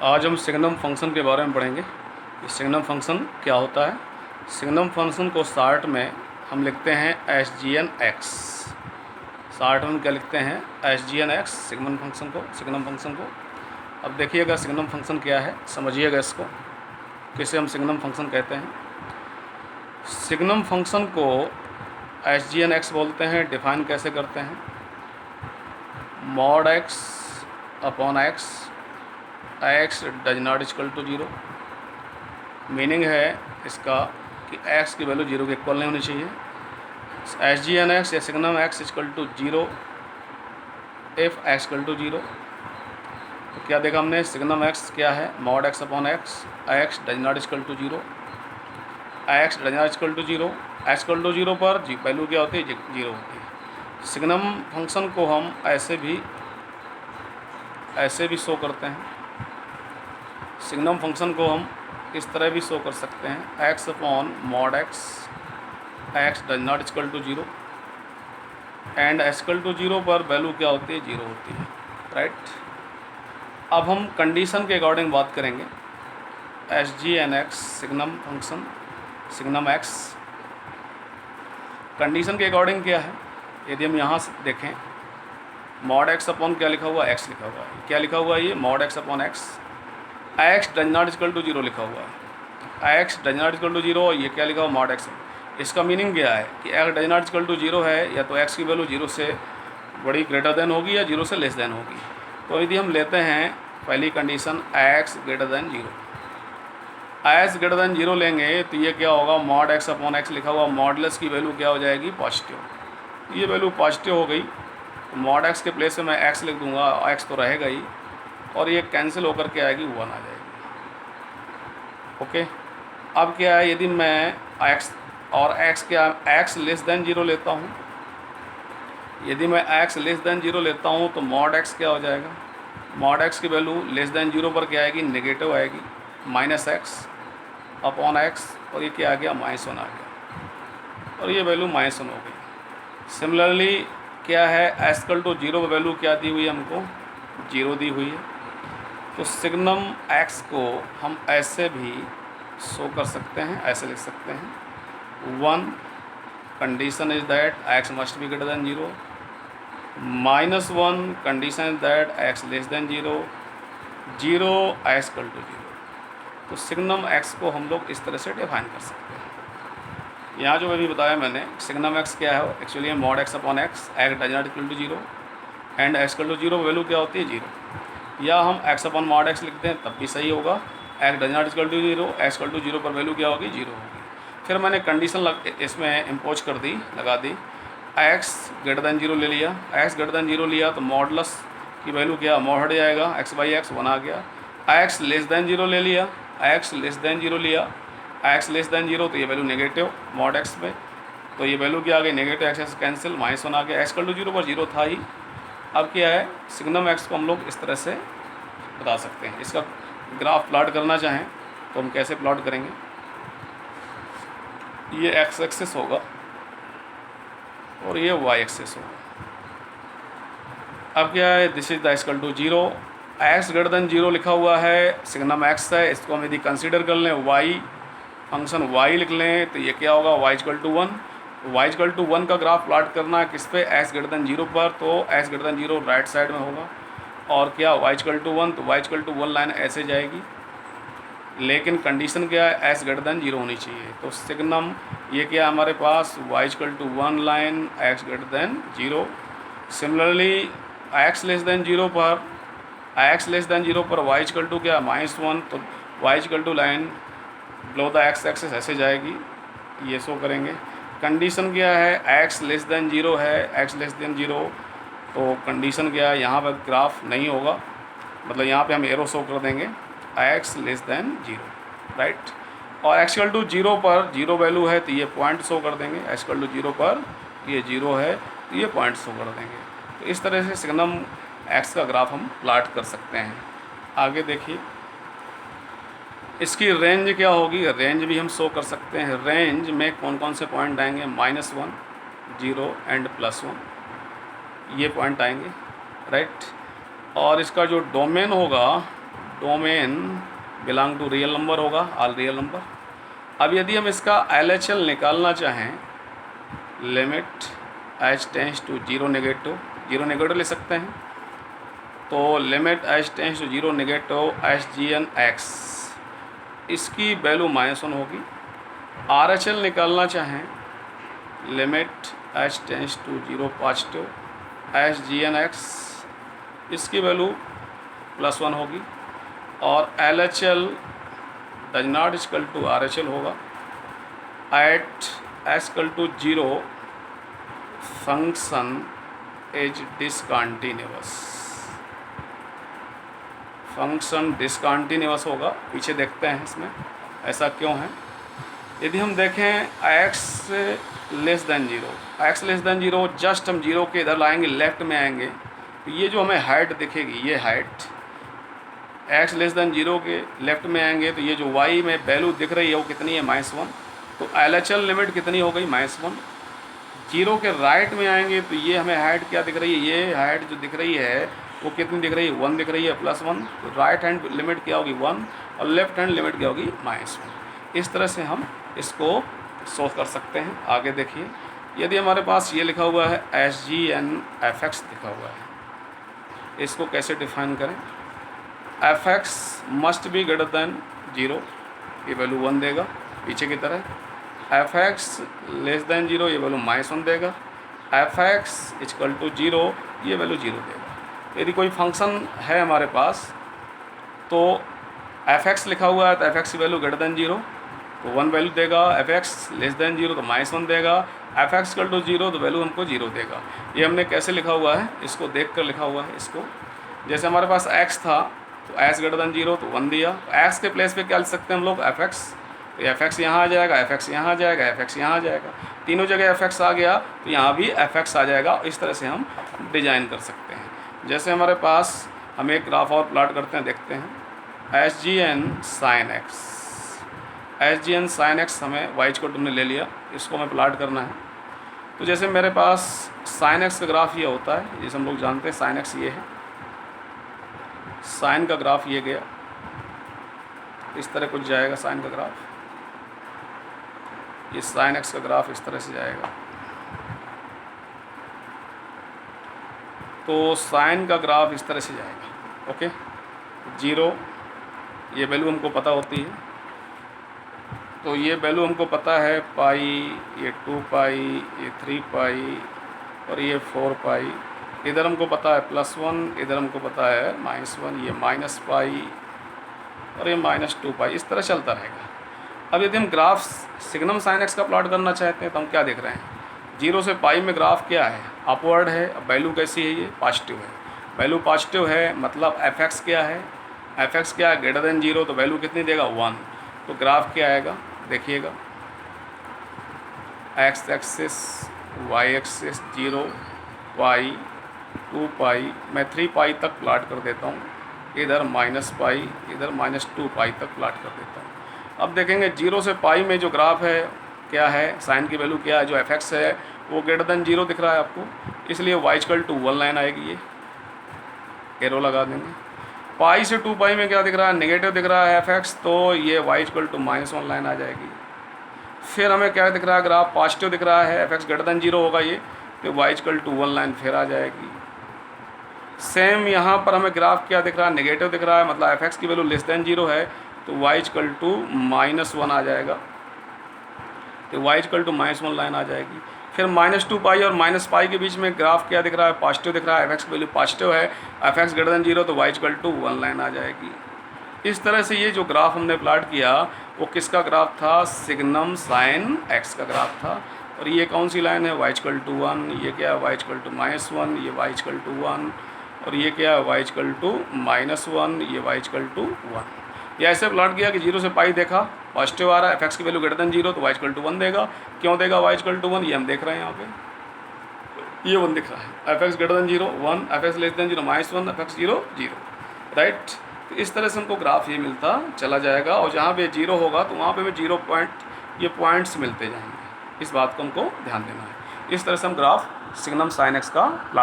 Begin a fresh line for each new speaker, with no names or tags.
आज हम signum function के बारे में पढ़ेंगे। सिग्नम फंक्शन क्या होता है। सिग्नम फंक्शन को शार्ट में हम लिखते हैं SGN(x). शार्ट में क्या लिखते हैं SGN(x) सिग्नम फंक्शन को। अब देखिएगा सिग्नम फंक्शन क्या है, समझिएगा इसको किसे हम सिग्नम फंक्शन कहते हैं। सिग्नम फंक्शन को SGN(x) बोलते हैं। डिफाइन कैसे करते हैं, mod x/x x does not equal to 0। Meaning है इसका कि x की वैल्यू 0 के इक्वल नहीं होनी चाहिए। SGN(x) या signum x equal to 0 if x equal to 0। तो क्या देखा हमने, सिग्नम x क्या है, mod x/x x does not equal to 0, x does not equal to 0, x equal to 0 पर वैल्यू क्या होती है, 0 होती है। सिग्नम फंक्शन को हम ऐसे भी शो करते हैं। सिग्नम फंक्शन को हम इस तरह भी शो कर सकते हैं, x/mod x does not equal to 0 and x equal to 0 पर वैल्यू क्या होती है, 0 होती है, राइट। अब हम कंडीशन के अकॉर्डिंग बात करेंगे। SGN(x) signum function signum x condition के अकॉर्डिंग क्या है। यदि हम यहाँ से देखें, mod x अपॉन क्या लिखा हुआ है, x लिखा हुआ है। क्या लिखा हुआ है, ये mod x/x x does not equal to 0 लिखा हुआ है। x does not equal to 0, ये क्या लिखा हुआ, mod x। इसका मीनिंग क्या है कि x does not equal to 0 है, या तो x की वैल्यू 0 से बड़ी ग्रेटर देन होगी या 0 से लेस देन होगी। तो यदि हम लेते हैं पहली condition x greater than 0, x greater than 0 लेंगे तो ये क्या होगा, mod x/x लिखा हुआ, मॉडलेस की वैल्यू क्या हो जाएगी, पॉजिटिव। ये वैल्यू पॉजिटिव हो गई, mod x के प्लेस में मैं x लिख दूंगा, x तो रहेगा ही, और ये कैंसिल होकर के आएगी, 1 आ जाएगी। ओके, अब क्या है, यदि मैं x और x लेस देन 0 लेता हूँ, यदि मैं x लेस देन 0 लेता हूँ तो mod x क्या हो जाएगा, mod x की वैल्यू लेस देन 0 पर क्या आएगी, नेगेटिव आएगी, -x/x, और ये क्या आ गया, -1 आ गया, और ये वैल्यू -1 हो गई। सिमिलरली क्या है, x इक्वल टू 0 पर वैल्यू क्या दी हुई है, हमको 0 दी हुई है। तो सिग्नम x को हम ऐसे भी शो कर सकते हैं, ऐसे लिख सकते हैं, 1 condition is that x must be greater than 0, -1 condition is that x less than 0, 0 x equal to 0। तो सिग्नम x को हम लोग इस तरह से डिफाइन कर सकते हैं। यहाँ जो अभी बताया मैंने, सिग्नम x क्या है, actually mod x/x x does not equal to 0 and x equal to 0 value क्या होती है, 0। या हम x/mod x लिखते हैं तब भी सही होगा, x does not equal to 0, x equal to 0 पर वैल्यू क्या होगी, 0 होगी। फिर मैंने कंडीशन इसमें इम्पोज कर दी, लगा दी, x ग्रेटर देन 0 ले लिया, x ग्रेटर देन 0 लिया तो मॉडलस की वैल्यू क्या, मॉड हट जाएगा, x/x 1 आ गया। x लेस देन 0 ले लिया, x लेस देन 0 लिया, x लेस देन 0 तो ये वैल्यू नेगेटिव mod x में, तो ये वैल्यू क्या आ गई, नेगेटिव, x कैंसिल, -1 आ गया। x इक्वल टू 0 पर 0 था ही। अब क्या है, सिग्नम x को हम लोग इस तरह से बता सकते हैं। इसका ग्राफ प्लॉट करना चाहें तो हम कैसे प्लॉट करेंगे, ये x एक्सिस होगा और ये y एक्सिस होगा। अब क्या है, this is the equal to 0, x greater than 0 लिखा हुआ है, सिग्नम x है, इसको हम यदि कंसीडर कर लें, y फंक्शन y लिख लें तो ये क्या होगा, y equal to 1। y equal to 1 का ग्राफ प्लॉट करना है किस पे, x ग्रेटर देन 0 पर, तो x greater than 0 right side में होगा, और क्या y इक्वल टू 1, तो y इक्वल टू 1 लाइन ऐसे जाएगी, लेकिन कंडीशन क्या है, x ग्रेटर देन 0 होनी चाहिए। तो सिग्नम ये क्या है हमारे पास, y equal to 1 line, x greater than 0। Similarly x less than 0 पर, x लेस देन 0 पर y इक्वल टू क्या, -1, तो y equal to line below the x axis ऐसे जाएगी, ये शो करेंगे। कंडीशन क्या है, x लेस देन 0 है, x लेस देन 0, तो कंडीशन क्या है, यहाँ पर ग्राफ नहीं होगा, मतलब यहाँ पे हम एरो शो कर देंगे, x लेस देन 0, राइट। और x इक्वल टू 0 पर 0 वैल्यू है तो ये पॉइंट शो कर देंगे, x इक्वल टू 0 पर ये 0 है तो ये पॉइंट शो कर देंगे। तो इस तरह से सिग्नम x का ग्राफ हम प्लॉट कर सकते हैं। आगे देखिए, इसकी रेंज क्या होगी, रेंज भी हम शो कर सकते हैं। रेंज में कौन कौन से पॉइंट आएंगे, -1, 0 एंड +1, ये पॉइंट आएंगे, राइट। और इसका जो डोमेन होगा domain belong to real number होगा, ऑल रियल नंबर। अब यदि हम इसका LHL निकालना चाहें, limit h tends to zero negative ले सकते हैं। तो limit h tends to zero negative HGNX, इसकी वैल्यू -1 होगी। RHL निकालना चाहें, limit h tends to zero positive HGNX, इसकी वैल्यू +1 होगी। और LHL does not equal to RHL होगा। At h equal to 0 function is discontinuous, function discontinuous होगा। पीछे देखते हैं इसमें ऐसा क्यों है। यदि हम देखें x लेस देन 0, जस्ट हम 0 के इधर लाएंगे, लेफ्ट में आएंगे, तो ये जो हमें हाइट दिखेगी, ये हाइट x लेस देन 0 के लेफ्ट में आएंगे, तो ये जो y में वैल्यू दिख रही है वो कितनी है, -1। तो LHL लिमिट कितनी हो गई, -1। 0 के राइट में आएंगे तो ये हमें हाइट क्या दिख रही है, ये हाइट जो दिख रही है वो कितनी दिख रही है, 1 दिख रही है, +1। तो राइट हैंड लिमिट क्या होगी, 1, और लेफ्ट हैंड लिमिट क्या होगी, -1। इस तरह से हम इसको सोल्व कर सकते हैं। आगे देखिए, यदि हमारे पास ये लिखा हुआ है HGNFX लिखा हुआ है, इसको कैसे डिफाइन करें। fx must be greater than 0, ये वैल्यू 1 देगा पीछे की तरह। fx लेस देन 0, ये वैल्यू -1 देगा। fx इक्वल टू 0, ये वैल्यू 0 देगा। यदि कोई फंक्शन है हमारे पास, तो fx लिखा हुआ है, तो fx की वैल्यू ग्रेटर देन 0 तो 1 वैल्यू देगा, fx लेस देन 0 तो -1 देगा, fx इक्वल टू 0 तो वैल्यू हमको 0 देगा। ये हमने कैसे लिखा हुआ है, इसको देख कर लिखा हुआ है। इसको जैसे हमारे पास x था, तो x ग्रेटर देन 0 तो 1 दिया, तो x के प्लेस पे क्या लिख सकते हैं हम लोग, fx। तो fx यहाँ आ जाएगा, fx यहाँ आ जाएगा, fx यहाँ आ जाएगा, तीनों जगह fx आ गया, तो यहाँ भी fx आ जाएगा। इस तरह से हम डिजाइन कर सकते हैं। जैसे हमारे पास हम एक ग्राफ और प्लॉट करते हैं, देखते हैं। HGN sin x हमें y को हमने ले लिया, इसको हमें प्लॉट करना है। तो जैसे मेरे पास sin x का ग्राफ ये होता है, जैसे हम लोग जानते हैं sin x ये है, साइन का ग्राफ ये गया, इस तरह कुछ जाएगा साइन का ग्राफ, ये sin x का ग्राफ इस तरह से जाएगा। तो साइन का ग्राफ इस तरह से जाएगा, ओके। 0 ये वैल्यू हमको पता होती है, तो ये वैल्यू हमको पता है पाई, ये 2 पाई, ये 3 पाई, और ये 4 पाई। इधर हमको पता है +1, इधर हमको पता है -1, ये -पाई और ये -2 पाई, इस तरह चलता रहेगा। अब यदि हम ग्राफ सिग्नम sin x का प्लॉट करना चाहते हैं, तो हम क्या देख रहे हैं, 0 से पाई में ग्राफ क्या है, अपवर्ड है। अब वैल्यू कैसी है, ये पॉजिटिव है। वैल्यू पॉजिटिव है मतलब fx क्या है, fx क्या है, ग्रेटर देन 0, तो वैल्यू कितनी देगा, 1। तो ग्राफ क्या आएगा, देखिएगा, x एक्सिस, y एक्सिस 0 पाई, 2 पाई, मैं 3 पाई तक प्लॉट कर देता हूँ, इधर -पाई, इधर -2 पाई तक प्लॉट कर देता हूँ। अब देखेंगे 0 से पाई में जो ग्राफ है क्या है, साइन की वैल्यू क्या है, जो fx है वो ग्रेटर देन 0 दिख रहा है आपको, इसलिए y इक्वल टू 1 लाइन आएगी, ये एरो लगा देंगे। पाई से 2 पाई में क्या दिख रहा है, नेगेटिव दिख रहा है fx, तो ये y इक्वल टू -1 लाइन आ जाएगी। फिर हमें क्या दिख रहा है, ग्राफ पॉजिटिव दिख रहा है, fx ग्रेटर देन 0 होगा ये, तो y इक्वल टू 1 लाइन फिर आ जाएगी। सेम यहाँ पर हमें ग्राफ क्या दिख रहा है, नेगेटिव दिख रहा है, मतलब fx की वैल्यू लेस देन 0 है, तो y इक्वल टू -1 आ जाएगा, तो y इक्वल टू -1 लाइन आ जाएगी। फिर -2 पाई और -पाई के बीच में ग्राफ क्या दिख रहा है, पॉजिटिव दिख रहा है, fx की वैल्यू पॉजिटिव है, fx ग्रेटर देन 0, तो y इक्वल टू 1 लाइन आ जाएगी। इस तरह से ये जो ग्राफ हमने प्लॉट किया वो किसका ग्राफ था, सिग्नम sin x का ग्राफ था। और ये कौन सी लाइन है, y इक्वल टू 1, ये क्या है, y इक्वल टू -1, ये y इक्वल टू 1, और ये क्या है, y इक्वल टू -1, ये y इक्वल टू 1। ये ऐसे प्लॉट किया कि 0 से पाई देखा, पॉजिटिव आ रहा है, fx की वैल्यू ग्रेटर देन 0, तो y इक्वल टू 1 देगा। क्यों देगा y इक्वल टू 1, ये हम देख रहे हैं यहाँ पे, ये 1 दिख रहा है, fx greater than 0 1, fx less than 0 -1, fx 0 0, right. तो इस तरह से हमको ग्राफ ये मिलता चला जाएगा, और जहाँ पे 0 होगा तो वहाँ पे हमें 0 पॉइंट, ये पॉइंट्स मिलते जाएंगे। इस बात को हमको ध्यान देना है। इस तरह से हम ग्राफ सिग्नम sin x का